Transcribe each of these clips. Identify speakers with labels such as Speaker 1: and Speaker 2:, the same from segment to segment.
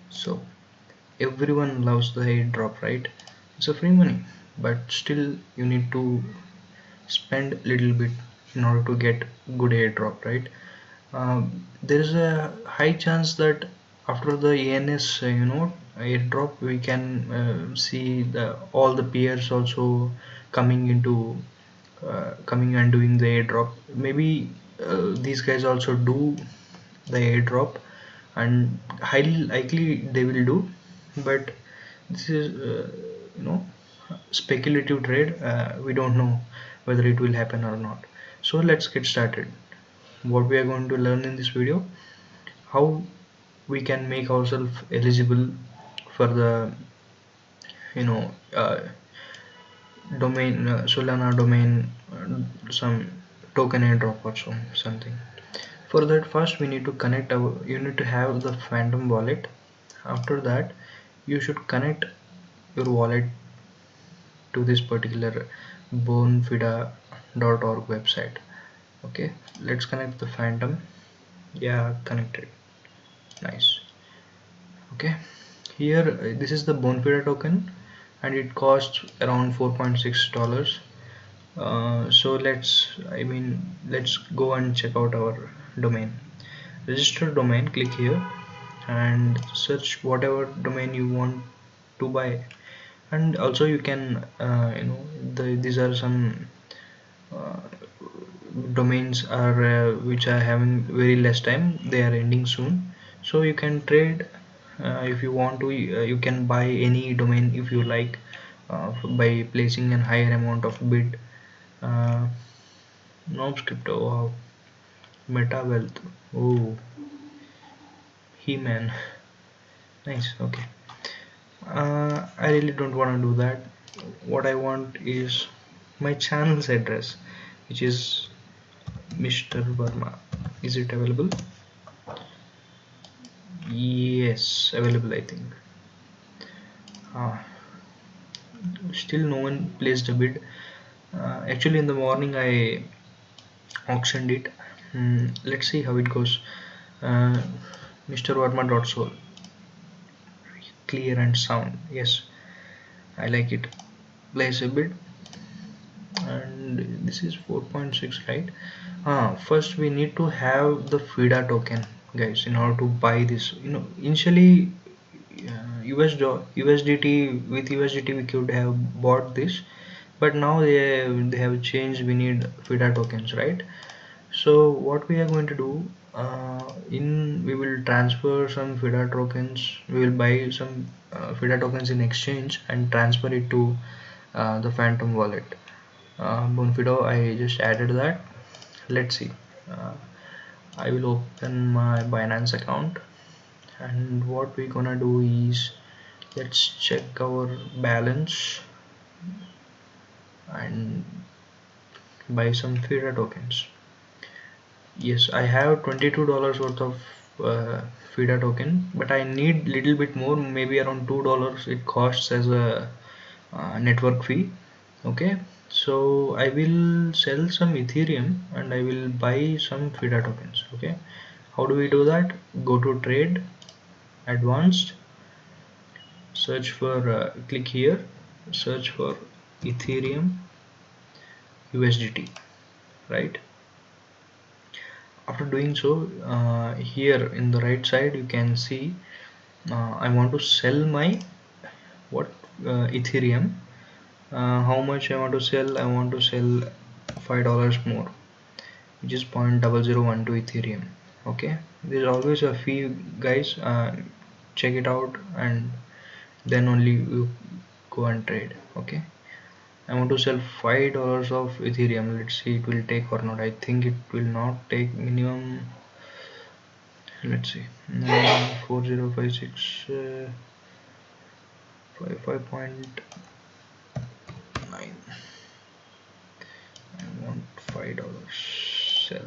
Speaker 1: So everyone loves the airdrop, right? It's a free money, but still you need to spend a little bit in order to get good airdrop, right? There is a high chance that after the ANS airdrop, we can see the all the peers also coming into coming and doing the airdrop. Maybe these guys also do the airdrop, and highly likely they will do, but this is speculative trade. We don't know whether it will happen or not. So let's get started. What we are going to learn in this video: how we can make ourselves eligible for the you know uh, domain Solana domain, some token airdrop or something. For that, first we need to connect our you need to have the Phantom wallet. After that, you should connect your wallet to this particular bonfida.org website. Okay, let's connect the Phantom. Yeah, connected. Nice. Okay, here this is the bonfida token, and it costs around $4.6. So let's go and check out our domain. Register domain, click here and search whatever domain you want to buy. And also you can these are some uh, domains are which are having very less time, they are ending soon, so you can trade. If you want to, you can buy any domain if you like, by placing a higher amount of bid. uh, Nobs crypto, wow. Meta wealth, oh, he-man. Nice. Okay, I really don't want to do that. What I want is my channel's address, which is Mr. Verma. Is it available? Yes, available, I think. Ah, still no one placed a bid. Actually, in the morning I auctioned it. Let's see how it goes. Uh, Mr. Verma.sol. Clear and sound. Yes, I like it. Place a bid, and this is 4.6, right? First we need to have the FIDA token, guys, in order to buy this. Initially, USDT, with USDT we could have bought this, but now they have changed. We need FIDA tokens, right? So what we are going to do, in we will transfer some FIDA tokens. We will buy some FIDA tokens in exchange and transfer it to the Phantom wallet. Bonfido, I just added that. Let's see. uh, I will open my Binance account, and what we're gonna do is, let's check our balance and buy some FIDA tokens. Yes, I have $22 worth of FIDA token, but I need little bit more, maybe around $2 it costs as a network fee. Okay, so I will sell some Ethereum and I will buy some FIDA tokens. Okay, how do we do that? Go to trade, advanced, search for click here, search for Ethereum USDT, right? After doing so, here in the right side you can see, I want to sell my what Ethereum. How much I want to sell? I want to sell $5 more, which is 0.0012 Ethereum. Okay, there's always a fee, guys. Check it out, and then only you go and trade. Okay, I want to sell $5 of Ethereum. Let's see it will take or not. I think it will not take. Minimum, let's see, 4056 5.9. I want $5 sell.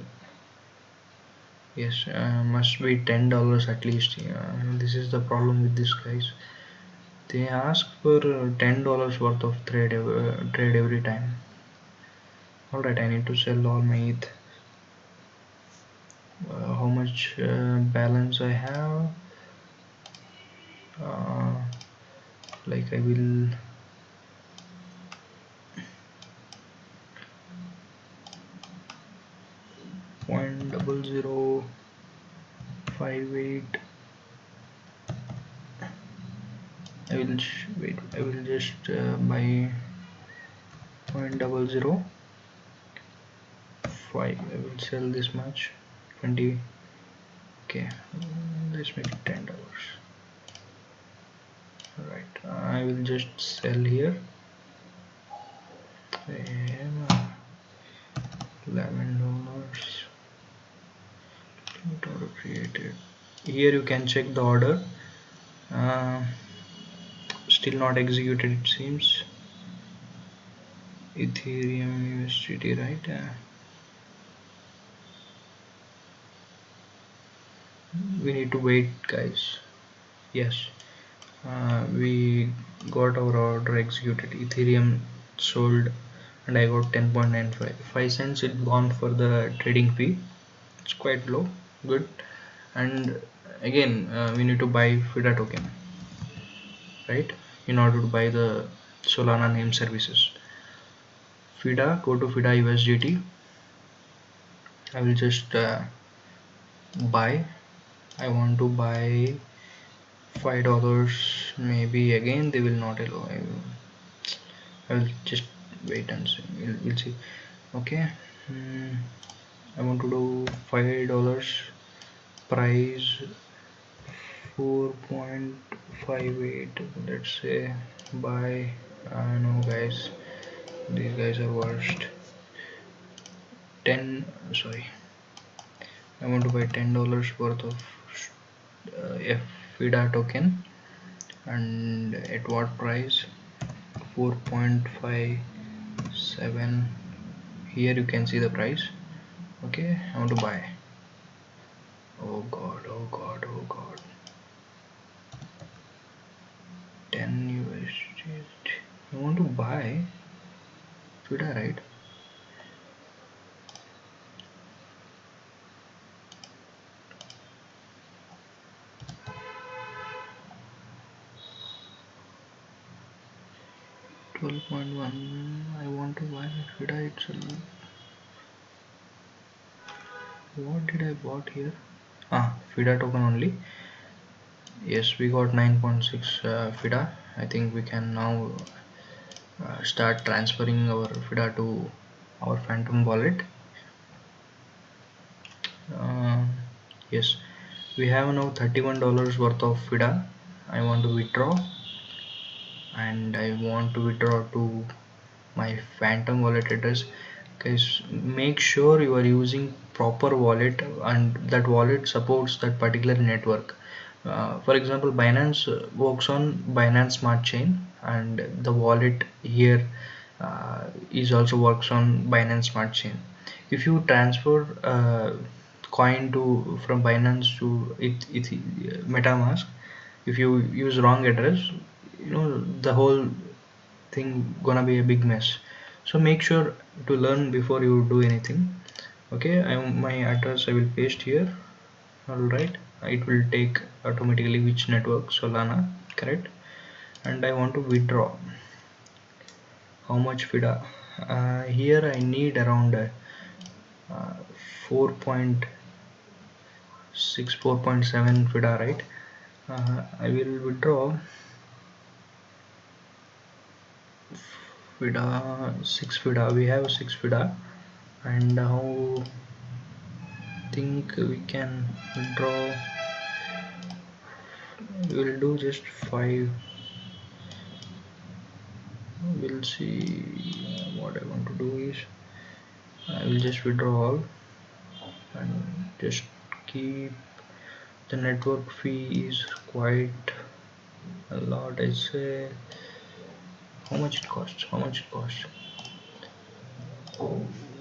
Speaker 1: Yes, must be $10 at least. This is the problem with these guys. They ask for $10 worth of trade every time. Alright, I need to sell all my ETH. How much balance I have? like I will 0.0058. I will wait. I will just buy 0.005. I will sell this much 20. Okay, let's make it $10. Right, I will just sell here. $11. Order created. Here you can check the order. Still not executed, it seems. Ethereum USDT, right? We need to wait, guys. Yes, we got our order executed. Ethereum sold and I got 10.95. 5 cents it gone for the trading fee. It's quite low. Good. And again, we need to buy FIDA token, right, in order to buy the Solana name services. FIDA, go to FIDA USDT. I will just buy. I want to buy $5. Maybe again they will not allow. I will just wait and see. We'll see. Okay. I want to do $5. Price 4.58. Let's say buy. I know, guys. These guys are worst. 10. Sorry. I want to buy $10 worth of FIDA token, and at what price? 4.57. Here you can see the price. Okay, I want to buy. Oh god, oh god, oh god. 10 USD. I want to buy FIDA, right? $12.1. I want to buy FIDA itself. What did I bought here? FIDA token only. Yes, we got 9.6 FIDA. I think we can now start transferring our FIDA to our Phantom wallet. Yes, we have now $31 worth of FIDA. I want to withdraw, and I want to withdraw to my Phantom wallet address. Guys, make sure you are using proper wallet and that wallet supports that particular network. For example, Binance works on Binance Smart Chain, and the wallet here is also works on Binance Smart Chain. If you transfer coin to from Binance to MetaMask, if you use wrong address, the whole thing gonna be a big mess. So make sure to learn before you do anything. Okay, my address I will paste here. Alright, it will take automatically which network, Solana, correct. And I want to withdraw. How much FIDA? Here I need around 4.6, 4.7 FIDA, right? I will withdraw FIDA, 6 FIDA. We have 6 FIDA, and how think we can withdraw? We'll do just 5. We'll see. What I want to do is I will just withdraw all and just keep the network fee is quite a lot. I say how much it costs. How much it costs?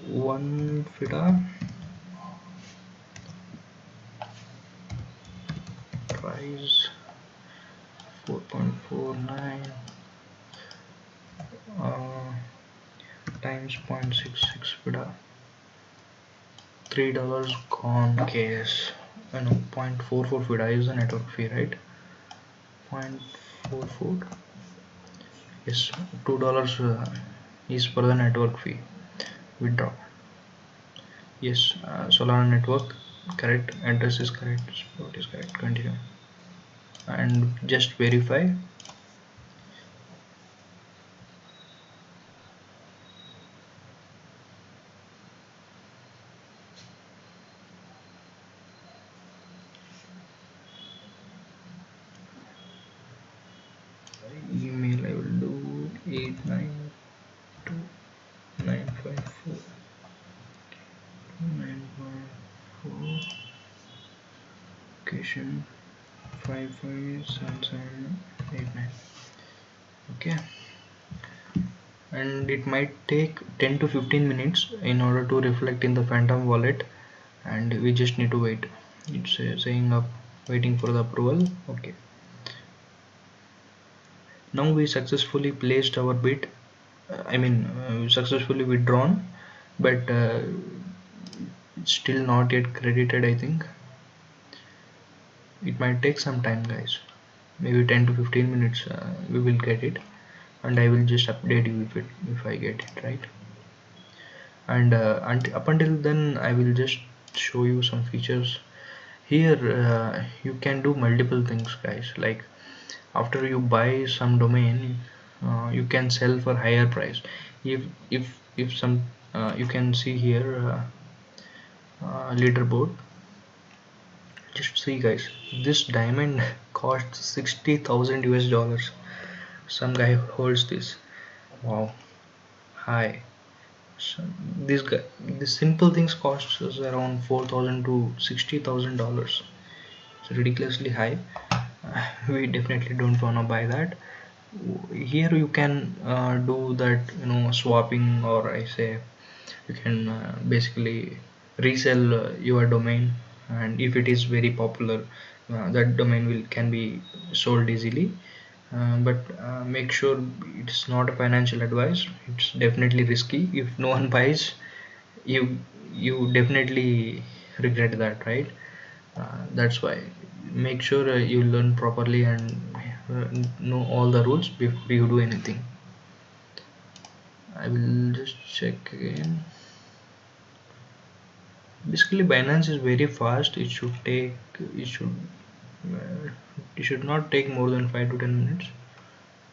Speaker 1: One FIDA price 4.49 times 0.66 FIDA. $3 gone. Case. 0.44 FIDA is the network fee, right? 6.44. Yes, $2 is for the network fee. Withdraw. Yes, Solana network, correct, address is correct, spot is correct. Continue and just verify. Email I will do 892.954 9.4 location 557789. Okay, and it might take 10 to 15 minutes in order to reflect in the phantom wallet, and we just need to wait. It's saying up, waiting for the approval. Okay, now we successfully placed our bid. Successfully withdrawn, but it's still not yet credited. I think it might take some time, guys. Maybe 10 to 15 minutes we will get it, and I will just update you if I get it right. And up until then I will just show you some features here. You can do multiple things, guys, like after you buy some domain, you can sell for higher price. If some you can see here, leaderboard. Just see, guys, this diamond costs 60,000 US dollars. Some guy holds this. Wow, high. So this simple things costs us around 4,000 to 60,000 dollars. It's ridiculously high. We definitely don't wanna buy that. Here you can do that, swapping, or I say you can basically resell your domain, and if it is very popular, that domain will can be sold easily. But make sure it's not a financial advice. It's definitely risky. If no one buys, you definitely regret that, right? That's why make sure you learn properly and know all the rules before you do anything. I will just check again. Basically Binance is very fast. Uh, it should not take more than 5 to 10 minutes.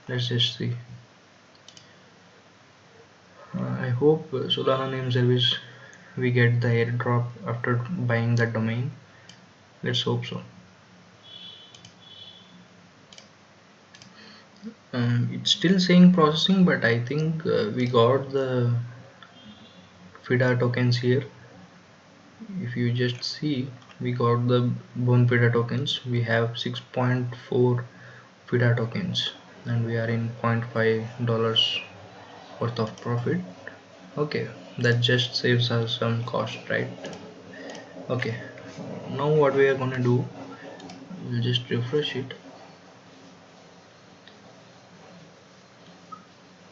Speaker 1: Let's just see. I hope Solana Name Service we get the airdrop after buying the domain. Let's hope so. It's still saying processing, but I think we got the FIDA tokens here. If you just see, we got the Bone FIDA tokens. We have 6.4 FIDA tokens, and we are in $0.5 worth of profit. Okay, that just saves us some cost, right? Okay, now what we are gonna do, we'll just refresh it.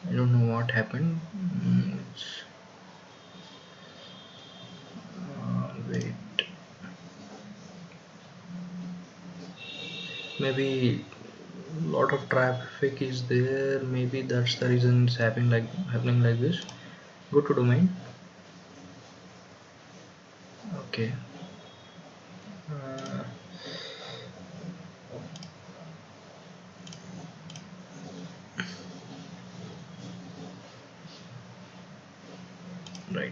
Speaker 1: I don't know what happened. Wait, maybe lot of traffic is there. Maybe that's the reason it's happening like this. Go to domain. Okay. Uh, right.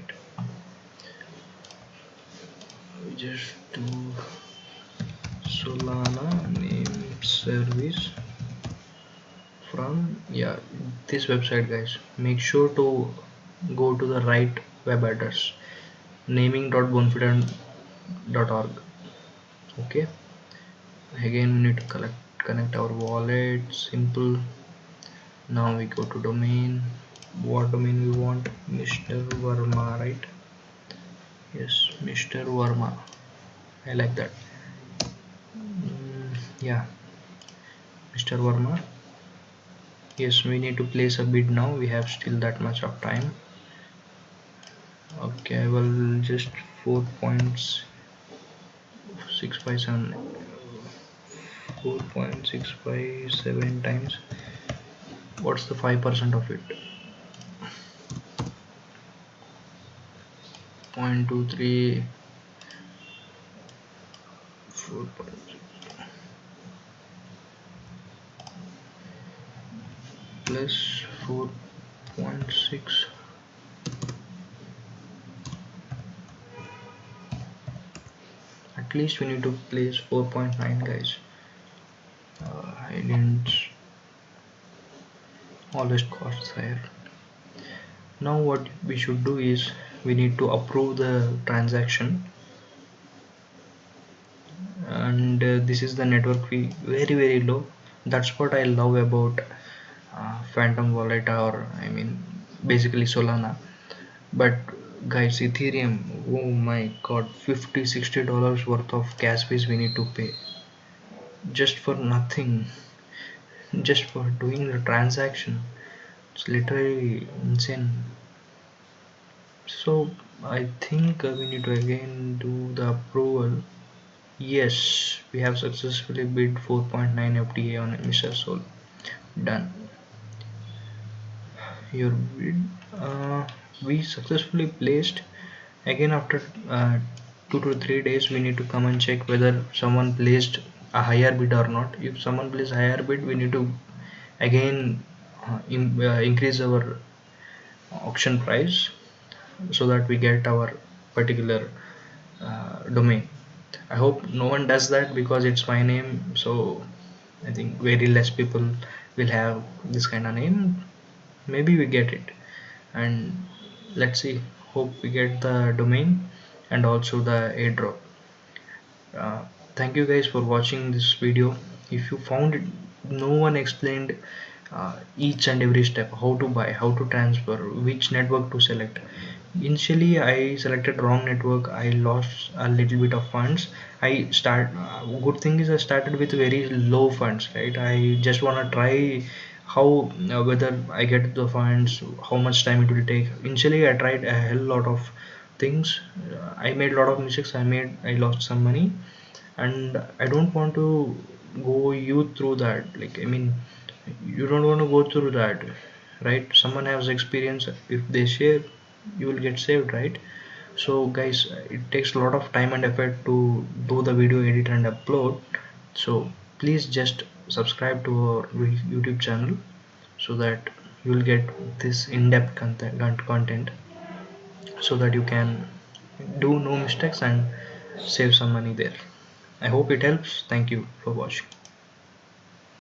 Speaker 1: We just do Solana Name Service from this website, guys. Make sure to go to the right web address, naming.bonfident.org. Okay, again we need to connect our wallet. Simple. Now we go to domain. What domain we want? Mr. Verma, right? Yes, Mr. Verma. I like that. Yeah, Mr. Verma. Yes, we need to place a bid now. We have still that much of time. Okay, I will just 4.657. 4.657 times. What's the 5% of it? 0.23 4.6 plus 4.6. At least we need to place 4.9, guys. I didn't always cost higher. Now what we should do is we need to approve the transaction, and this is the network fee, very low. That's what I love about Phantom Wallet, or I mean basically Solana. But guys, Ethereum, oh my god, $50-60 worth of gas fees we need to pay just for nothing, just for doing the transaction. It's literally insane. So I think we need to again do the approval. Yes, we have successfully bid 4.9 FTA on Mr. Sol. Done. Your bid, we successfully placed. Again, after 2 to 3 days, we need to come and check whether someone placed a higher bid or not. If someone placed higher bid, we need to again increase our auction price so that we get our particular domain. I hope no one does that because it's my name, so I think very less people will have this kind of name. Maybe we get it, and let's see. Hope we get the domain and also the airdrop. Thank you guys for watching this video. If you found it, no one explained each and every step, how to buy, how to transfer, which network to select. Initially I selected wrong network, I lost a little bit of funds. Good thing is I started with very low funds, right? I just want to try how whether I get the funds, how much time it will take. Initially I tried a hell lot of things. I made a lot of mistakes. I lost some money, and I don't want to go you through that. Like, I mean, you don't want to go through that, right? Someone has experience. If they share, you will get saved, right? So guys, it takes a lot of time and effort to do the video edit and upload. So please just subscribe to our YouTube channel so that you will get this in-depth content so that you can do no mistakes and save some money there. I hope it helps. Thank you for watching.